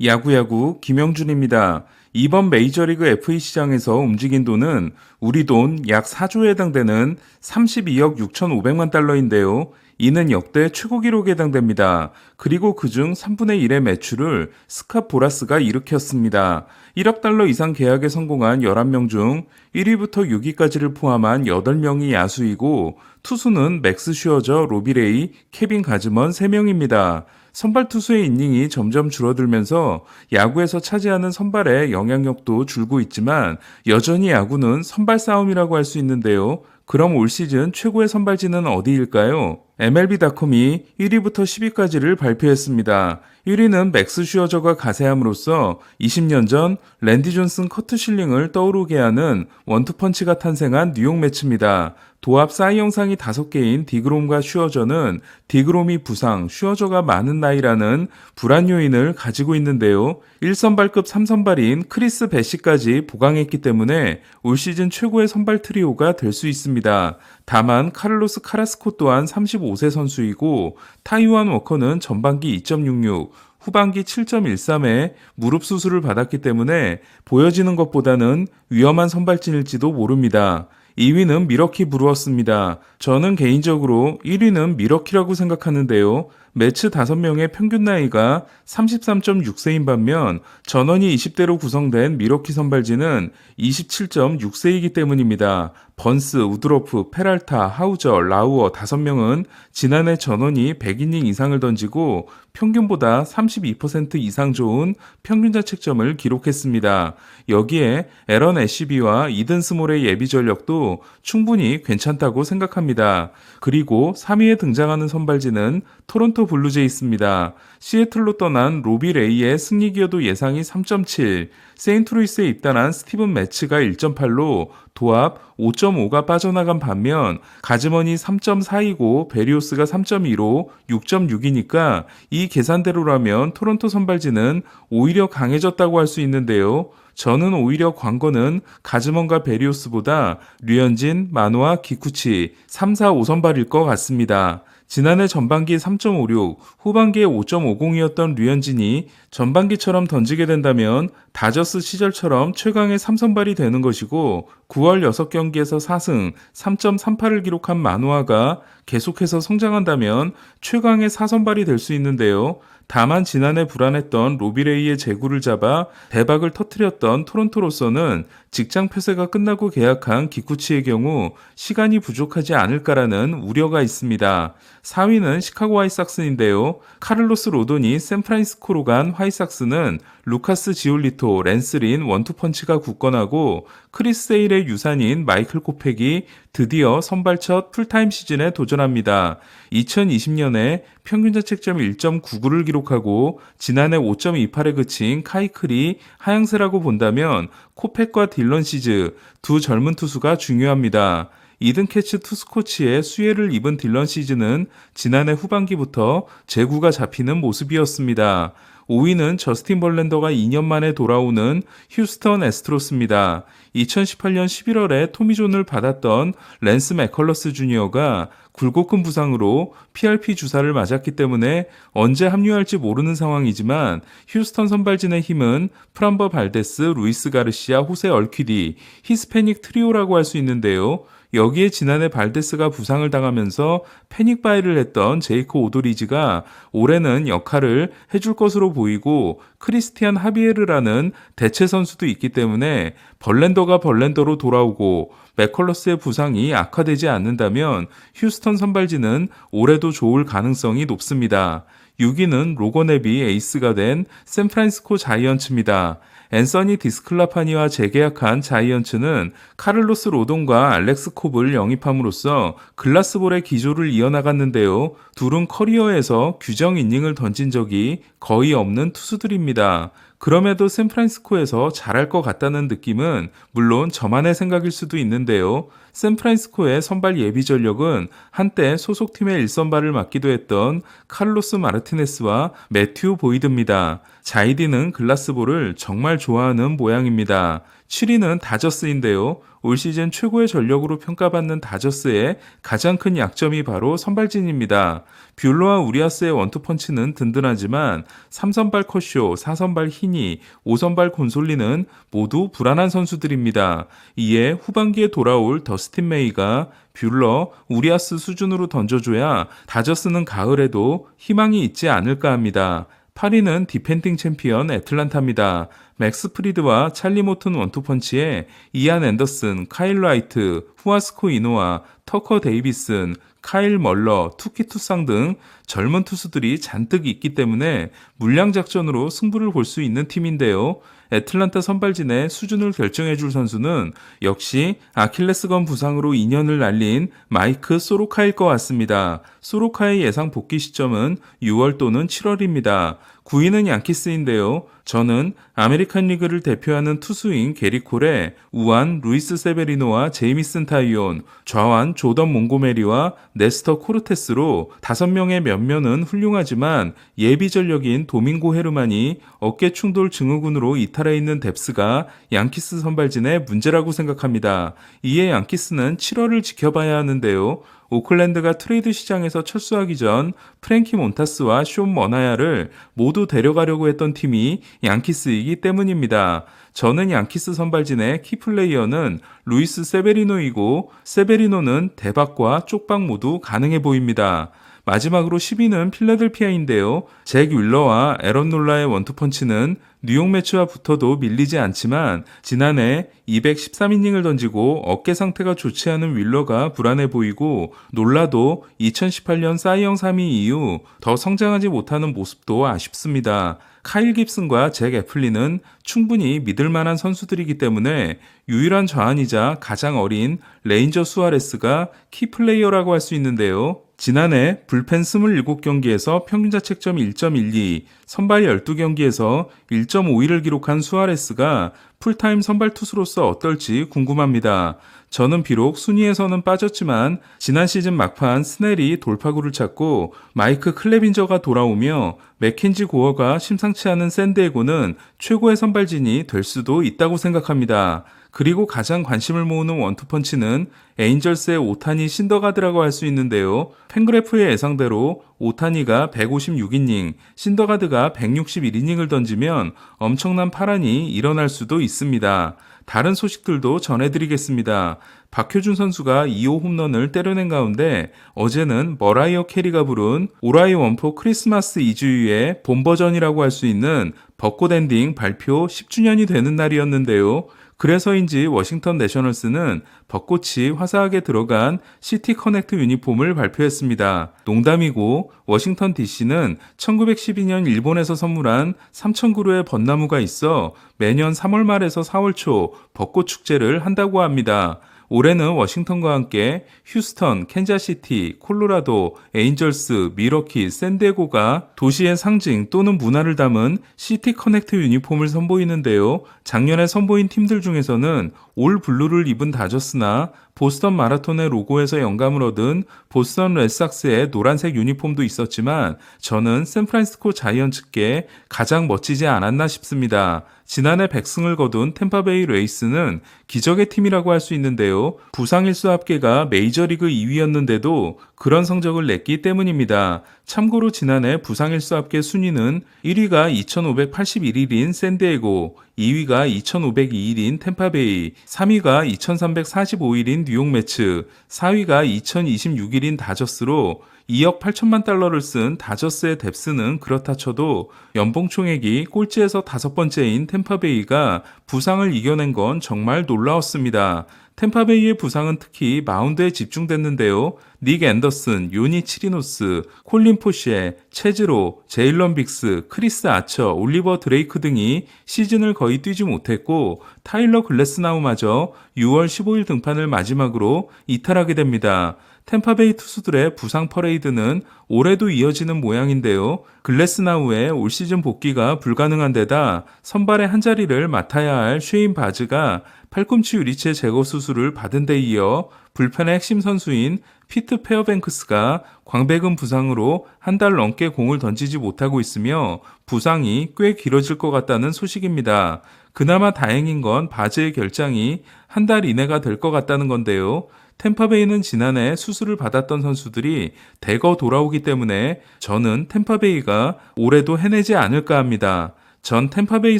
야구야구 김영준입니다. 이번 메이저리그 FA 시장에서 움직인 돈은 우리 돈 약 4조에 해당되는 32억 6,500만 달러인데요. 이는 역대 최고 기록에 해당됩니다. 그리고 그중 3분의 1의 매출을 스캇 보라스가 일으켰습니다. 1억 달러 이상 계약에 성공한 11명 중 1위부터 6위까지를 포함한 8명이 야수이고 투수는 맥스 슈어저, 로비레이, 케빈 가즈먼 3명입니다. 선발 투수의 이닝이 점점 줄어들면서 야구에서 차지하는 선발의 영향력도 줄고 있지만 여전히 야구는 선발 싸움이라고 할 수 있는데요. 그럼 올 시즌 최고의 선발진은 어디일까요? MLB.com이 1위부터 10위까지를 발표했습니다. 1위는 맥스 슈어저가 가세함으로써 20년 전 랜디 존슨 커트 실링을 떠오르게 하는 원투펀치가 탄생한 뉴욕 매치입니다. 도합 사이영상이 5개인 디그롬과 슈어저는 디그롬이 부상, 슈어저가 많은 나이라는 불안 요인을 가지고 있는데요. 1선발급 3선발인 크리스 배시까지 보강했기 때문에 올 시즌 최고의 선발 트리오가 될 수 있습니다. 다만 카를로스 카라스코 또한 35세 선수이고 타이완 워커는 전반기 2.66, 후반기 7.13에 무릎 수술을 받았기 때문에 보여지는 것보다는 위험한 선발진일지도 모릅니다. 2위는 미러키 브루어스입니다. 저는 개인적으로 1위는 미러키라고 생각하는데요. 매치 5명의 평균 나이가 33.6세인 반면 전원이 20대로 구성된 미러키 선발진은 27.6세이기 때문입니다. 번스, 우드로프, 페랄타, 하우저, 라우어 5명은 지난해 전원이 100이닝 이상을 던지고 평균보다 32% 이상 좋은 평균 자책점을 기록했습니다. 여기에 에런 애쉬비와 이든 스몰의 예비 전력도 충분히 괜찮다고 생각합니다. 그리고 3위에 등장하는 선발진은 토론토 블루제이스입니다. 시애틀로 떠난 로비 레이의 승리 기여도 예상이 3.7, 세인트루이스에 입단한 스티븐 매츠가 1.8로 도합 5.5가 빠져나간 반면 가즈먼이 3.4이고 베리오스가 3.2로 6.6이니까 이 계산대로라면 토론토 선발진은 오히려 강해졌다고 할 수 있는데요. 저는 오히려 광고는 가즈먼과 베리오스보다 류현진, 만호와 기쿠치 3, 4, 5선발일 것 같습니다. 지난해 전반기 3.56, 후반기에 5.50이었던 류현진이 전반기처럼 던지게 된다면 다저스 시절처럼 최강의 3선발이 되는 것이고 9월 6경기에서 4승 3.38을 기록한 만호아가 계속해서 성장한다면 최강의 4선발이 될 수 있는데요. 다만 지난해 불안했던 로비레이의 제구를 잡아 대박을 터뜨렸던 토론토로서는 직장 폐쇄가 끝나고 계약한 기쿠치의 경우 시간이 부족하지 않을까라는 우려가 있습니다. 4위는 시카고 화이삭스인데요. 카를로스 로돈이 샌프란시스코로 간 화이삭스는 루카스 지올리토, 랜스 린 원투펀치가 굳건하고 크리스 세일의 유산인 마이클 코펙이 드디어 선발 첫 풀타임 시즌에 도전합니다. 2020년에 평균 자책점 1.99를 기록하고 지난해 5.28에 그친 카이클이 하향세라고 본다면 코펙과 딜런 시즈 두 젊은 투수가 중요합니다. 이든 캐치 투수 코치의 수혜를 입은 딜런 시즈는 지난해 후반기부터 제구가 잡히는 모습이었습니다. 5위는 저스틴 벌랜더가 2년 만에 돌아오는 휴스턴 애스트로스입니다. 2018년 11월에 토미존을 받았던 랜스 맥컬러스 주니어가 굴곡근 부상으로 PRP 주사를 맞았기 때문에 언제 합류할지 모르는 상황이지만 휴스턴 선발진의 힘은 프람버 발데스, 루이스 가르시아, 호세 얼퀴디, 히스패닉 트리오라고 할 수 있는데요. 여기에 지난해 발데스가 부상을 당하면서 패닉바이를 했던 제이코 오도리지가 올해는 역할을 해줄 것으로 보이고 크리스티안 하비에르라는 대체 선수도 있기 때문에 벌랜더가 벌랜더로 돌아오고 맥컬러스의 부상이 악화되지 않는다면 휴스턴 선발진은 올해도 좋을 가능성이 높습니다. 6위는 로건앱이 에이스가 된 샌프란시스코 자이언츠입니다. 앤서니 디스클라파니와 재계약한 자이언츠는 카를로스 로돈과 알렉스 콥을 영입함으로써 글라스볼의 기조를 이어나갔는데요. 둘은 커리어에서 규정 이닝을 던진 적이 거의 없는 투수들입니다. 그럼에도 샌프란시스코에서 잘할 것 같다는 느낌은 물론 저만의 생각일 수도 있는데요. 샌프란시스코의 선발 예비 전력은 한때 소속팀의 1선발을 맡기도 했던 카를로스 마르티네스와 매튜 보이드입니다. 자이디는 글라스볼을 정말 좋아하는 모양입니다. 7위는 다저스인데요. 올 시즌 최고의 전력으로 평가받는 다저스의 가장 큰 약점이 바로 선발진입니다. 뷰러와 우리아스의 원투펀치는 든든하지만 3선발 커쇼, 4선발 히니, 5선발 곤솔리는 모두 불안한 선수들입니다. 이에 후반기에 돌아올 더스틴 메이가 뷰러, 우리아스 수준으로 던져줘야 다저스는 가을에도 희망이 있지 않을까 합니다. 8위는 디펜딩 챔피언 애틀란타입니다. 맥스 프리드와 찰리 모튼 원투펀치에 이안 앤더슨, 카일 라이트, 후아스코 이노아, 터커 데이비슨, 카일 멀러, 투키 투상 등 젊은 투수들이 잔뜩 있기 때문에 물량 작전으로 승부를 볼 수 있는 팀인데요. 애틀란타 선발진의 수준을 결정해줄 선수는 역시 아킬레스건 부상으로 2년을 날린 마이크 소로카일 것 같습니다. 소로카의 예상 복귀 시점은 6월 또는 7월입니다. 9위는 양키스인데요. 저는 아메리칸 리그를 대표하는 투수인 게리 콜에 우한 루이스 세베리노와 제이미슨 타이온, 좌완 조던 몽고메리와 네스터 코르테스로 5명의 면면은 훌륭하지만 예비 전력인 도밍고 헤르만이 어깨 충돌 증후군으로 이탈해 있는 뎁스가 양키스 선발진의 문제라고 생각합니다. 이에 양키스는 7월을 지켜봐야 하는데요. 오클랜드가 트레이드 시장에서 철수하기 전 프랭키 몬타스와 쇼 머나야를 모두 데려가려고 했던 팀이 양키스이기 때문입니다. 저는 양키스 선발진의 키플레이어는 루이스 세베리노이고 세베리노는 대박과 쪽박 모두 가능해 보입니다. 마지막으로 10위는 필라델피아인데요. 잭 윌러와 에런 놀라의 원투펀치는 뉴욕 매치와 붙어도 밀리지 않지만 지난해 213이닝을 던지고 어깨 상태가 좋지 않은 윌러가 불안해 보이고 놀라도 2018년 사이영 3위 이후 더 성장하지 못하는 모습도 아쉽습니다. 카일 깁슨과 잭 애플리는 충분히 믿을 만한 선수들이기 때문에 유일한 좌완이자 가장 어린 레인저 수아레스가 키플레이어라고 할 수 있는데요. 지난해 불펜 27경기에서 평균자책점 1.12, 선발 12경기에서 1.51을 기록한 수아레스가 풀타임 선발 투수로서 어떨지 궁금합니다. 저는 비록 순위에서는 빠졌지만 지난 시즌 막판 스넬이 돌파구를 찾고 마이크 클레빈저가 돌아오며 맥켄지 고어가 심상치 않은 샌디에고는 최고의 선발진이 될 수도 있다고 생각합니다. 그리고 가장 관심을 모으는 원투펀치는 에인절스의 오타니 신더가드라고 할 수 있는데요. 팬그래프의 예상대로 오타니가 156이닝, 신더가드가 161이닝을 던지면 엄청난 파란이 일어날 수도 있습니다. 다른 소식들도 전해드리겠습니다. 박효준 선수가 2호 홈런을 때려낸 가운데 어제는 머라이어 캐리가 부른 오라이 원포 크리스마스 이주유의 본 버전이라고 할 수 있는 벚꽃 엔딩 발표 10주년이 되는 날이었는데요. 그래서인지 워싱턴 내셔널스는 벚꽃이 화사하게 들어간 시티 커넥트 유니폼을 발표했습니다. 농담이고 워싱턴 DC는 1912년 일본에서 선물한 3,000그루의 벚나무가 있어 매년 3월 말에서 4월 초 벚꽃 축제를 한다고 합니다. 올해는 워싱턴과 함께 휴스턴, 캔자시티, 콜로라도, 에인절스, 미러키, 샌디에고가 도시의 상징 또는 문화를 담은 시티 커넥트 유니폼을 선보이는데요. 작년에 선보인 팀들 중에서는 올 블루를 입은 다저스나 보스턴 마라톤의 로고에서 영감을 얻은 보스턴 레드삭스의 노란색 유니폼도 있었지만 저는 샌프란시스코 자이언츠께 가장 멋지지 않았나 싶습니다. 지난해 100승을 거둔 템파베이 레이스는 기적의 팀이라고 할 수 있는데요. 부상 일수 합계가 메이저리그 2위였는데도 그런 성적을 냈기 때문입니다. 참고로 지난해 부상 일수 합계 순위는 1위가 2581일인 샌디에고, 2위가 2502일인 템파베이, 3위가 2345일인 뉴욕 매츠, 4위가 2026일인 다저스로 2억 8천만 달러를 쓴 다저스의 뎁스는 그렇다 쳐도 연봉 총액이 꼴찌에서 5번째인 템파베이가 부상을 이겨낸 건 정말 놀라웠습니다. 템파베이의 부상은 특히 마운드에 집중됐는데요. 닉 앤더슨, 요니 치리노스, 콜린 포시에, 체즈로, 제일런 빅스, 크리스 아처, 올리버 드레이크 등이 시즌을 거의 뛰지 못했고 타일러 글래스나우마저 6월 15일 등판을 마지막으로 이탈하게 됩니다. 템파베이 투수들의 부상 퍼레이드는 올해도 이어지는 모양인데요. 글래스나우의 올 시즌 복귀가 불가능한 데다 선발의 한 자리를 맡아야 할 쉐인 바즈가 팔꿈치 유리체 제거 수술을 받은 데 이어 불펜의 핵심 선수인 피트 페어뱅크스가 광배근 부상으로 한 달 넘게 공을 던지지 못하고 있으며 부상이 꽤 길어질 것 같다는 소식입니다. 그나마 다행인 건 바즈의 결장이 한 달 이내가 될 것 같다는 건데요. 템파베이는 지난해 수술을 받았던 선수들이 대거 돌아오기 때문에 저는 템파베이가 올해도 해내지 않을까 합니다. 전 템파베이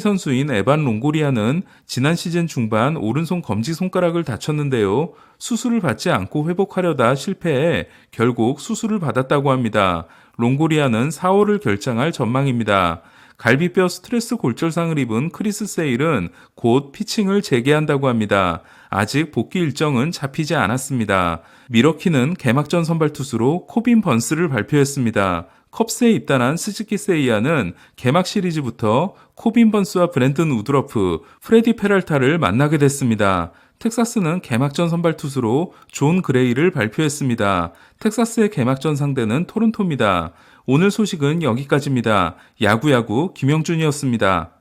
선수인 에반 롱고리아는 지난 시즌 중반 오른손 검지손가락을 다쳤는데요. 수술을 받지 않고 회복하려다 실패해 결국 수술을 받았다고 합니다. 롱고리아는 4월을 결장할 전망입니다. 갈비뼈 스트레스 골절상을 입은 크리스 세일은 곧 피칭을 재개한다고 합니다. 아직 복귀 일정은 잡히지 않았습니다. 미러키는 개막전 선발 투수로 코빈 번스를 발표했습니다. 컵스에 입단한 스즈키 세이야는 개막 시리즈부터 코빈 번스와 브랜든 우드러프, 프레디 페랄타를 만나게 됐습니다. 텍사스는 개막전 선발 투수로 존 그레이를 발표했습니다. 텍사스의 개막전 상대는 토론토입니다. 오늘 소식은 여기까지입니다. 야구야구 김영준이었습니다.